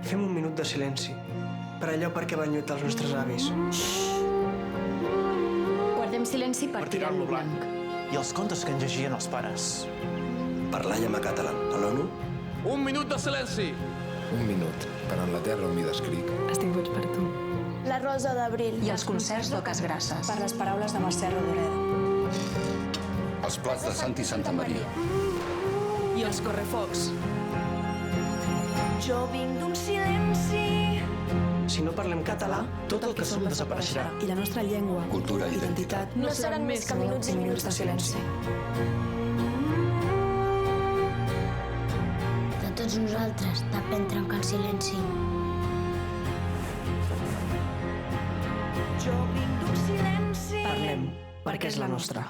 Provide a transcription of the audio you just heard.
Fem un minut de silenci per allò perquè van lluitar els nostres avis. Guardem silenci per tirar-lo blanc. I els contes que ens llegien els pares. Parlar llama català. A l'ONU? Un minut de silenci! Un minut, per en la terra on m'hi descric. Estic boig per tu. La Rosa d'Abril. I els concerts d'Oques Grasses. Per les paraules de Mercè Rodoreda. Els plats de Sant i Santa Maria. I els correfocs. Jo vinc d'un silenci. Si no parlem català, Tot el que som desapareixerà. I la nostra llengua, Cultura i identitat. no seran més que minuts i minuts de silenci. De tots nosaltres depèn trencar el silenci. Jo vinc d'un silenci. parlem, perquè és la nostra.